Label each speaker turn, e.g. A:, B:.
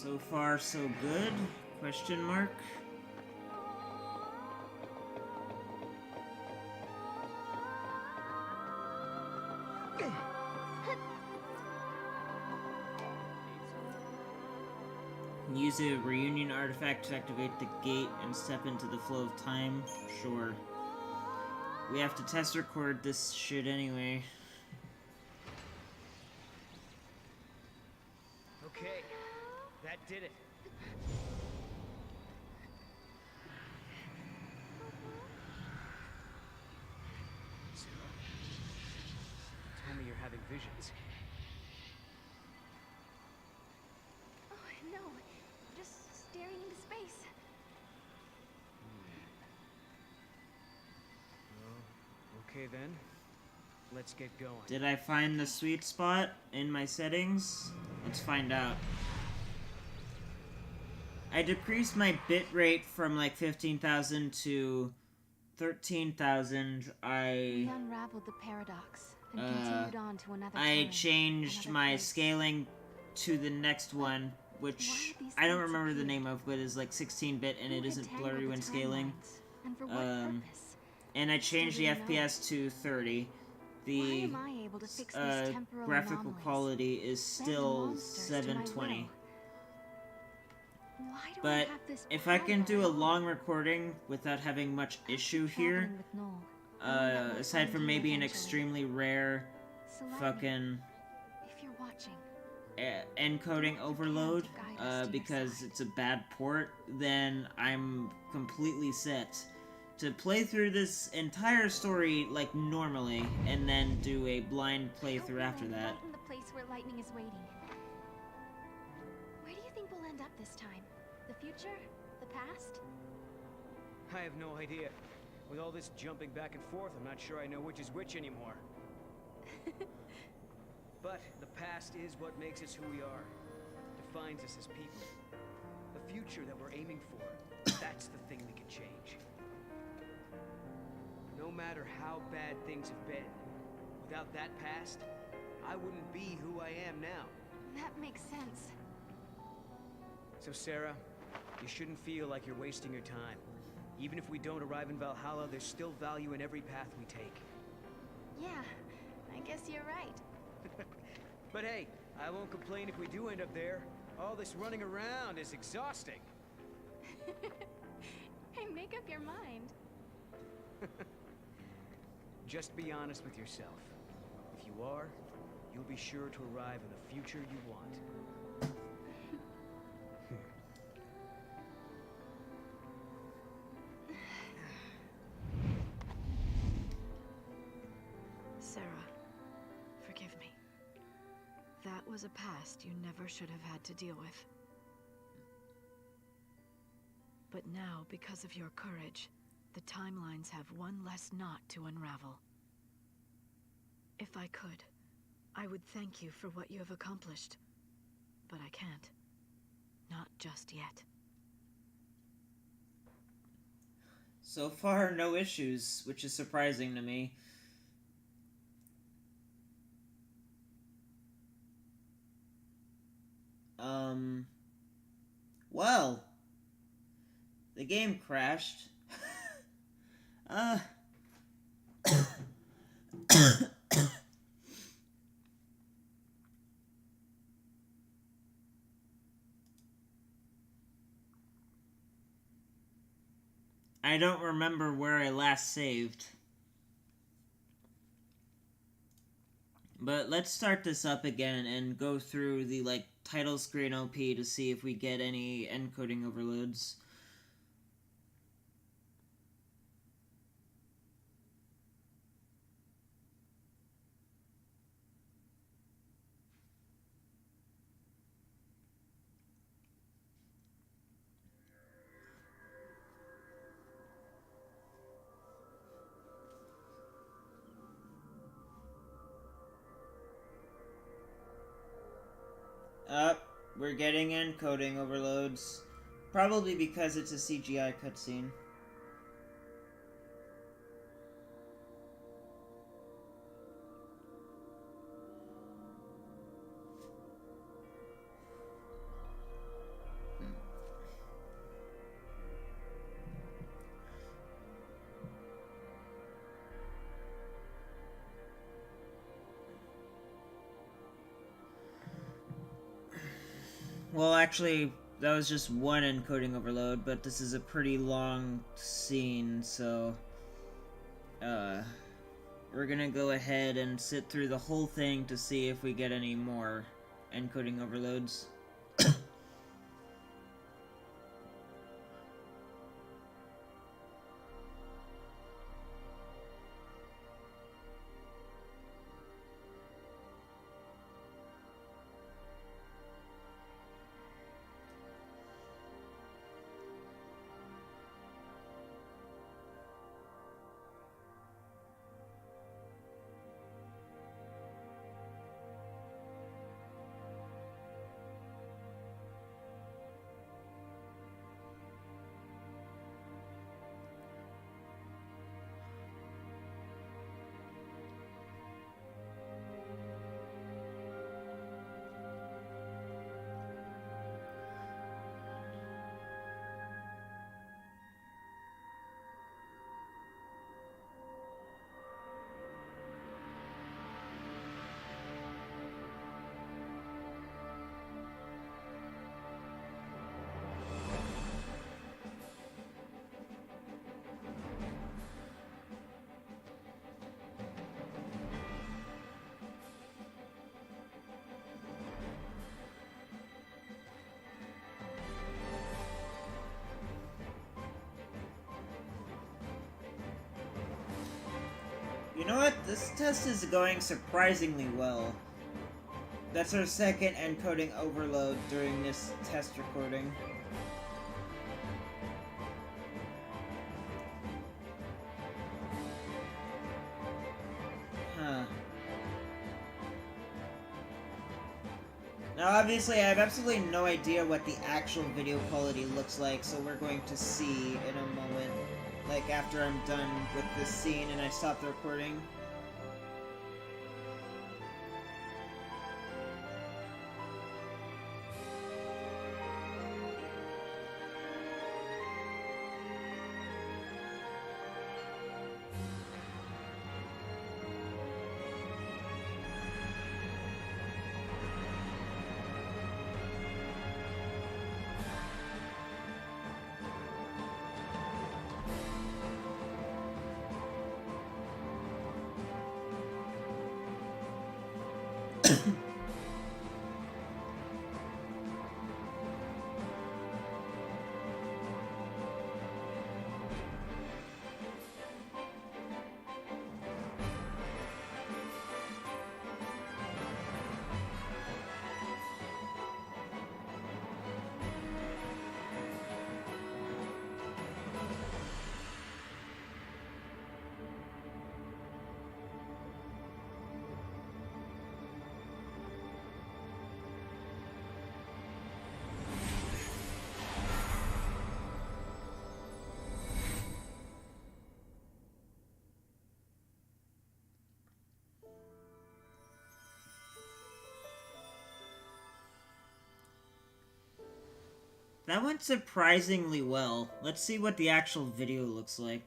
A: So far, so good? Question mark. Use a reunion artifact to activate the gate and step into the flow of time? Sure. We have to test record this shit anyway.
B: Okay, that did it. Sarah, tell me you're having visions.
C: Oh, no. Just staring into space.
B: Well, okay then. Let's get going.
A: Did I find the sweet spot in my settings? Let's find out. I decreased my bitrate from like 15,000 to 13,000.
C: We unraveled the paradox and continued on to another
A: I
C: time,
A: changed
C: another
A: my
C: place.
A: scaling to the next one, which
C: Why would these
A: I don't
C: things
A: remember the
C: appear?
A: name of, but is like 16-bit and
C: Who
A: it
C: had
A: isn't
C: tangled
A: blurry
C: the
A: when scaling.
C: timelines? And for what purpose?
A: And I changed the
C: Still didn't know.
A: FPS to 30.
C: Why
A: The
C: am I able to fix these temporal
A: graphical
C: anomalies?
A: quality is
C: Bend
A: still
C: monsters to my
A: 720.
C: will? Why do I
A: But
C: have this
A: if I can
C: power
A: do
C: at
A: a
C: all?
A: long recording without having much issue here,
C: Traveling with Noel. Knowing that we'll
A: aside
C: find
A: from
C: you
A: maybe an
C: eventually.
A: extremely rare
C: Select me
A: fucking
C: if you're watching.
A: encoding overload,
C: to guide us to your
A: because
C: side.
A: it's a bad port, then I'm completely set to play through this entire story like normally, and then do a blind playthrough after that.
C: Right in the place where lightning is waiting. Where do you think we'll end up this time? The future? The past?
B: I have no idea. With all this jumping back and forth, I'm not sure I know which is which anymore. But the past is what makes us who we are. Defines us as people. The future that we're aiming for, that's the thing we can change. No matter how bad things have been, without that past, I wouldn't be who I am now.
C: That makes sense.
B: So Sarah, you shouldn't feel like you're wasting your time. Even if we don't arrive in Valhalla, there's still value in every path we take.
C: Yeah, I guess you're right.
B: But hey, I won't complain if we do end up there. All this running around is exhausting.
C: Hey, make up your mind.
B: Just be honest with yourself. If you are, you'll be sure to arrive in the future you want.
D: Sarah, forgive me. That was a past you never should have had to deal with. But now, because of your courage, the timelines have one less knot to unravel. If I could, I would thank you for what you have accomplished. But I can't. Not just yet.
A: So far, no issues, which is surprising to me. Well, the game crashed. I don't remember where I last saved. But let's start this up again and go through the, like, title screen OP to see if we get any encoding overloads. We're getting encoding overloads. Probably because it's a CGI cutscene. Well, actually, that was just one encoding overload, but this is a pretty long scene, so... we're gonna go ahead and sit through the whole thing to see if we get any more encoding overloads. You know what? This test is going surprisingly well. That's our second encoding overload during this test recording. Huh. Now, obviously, I have absolutely no idea what the actual video quality looks like, so we're going to see in a moment. Like, after I'm done with this scene and I stop the recording. That went surprisingly well. Let's see what the actual video looks like.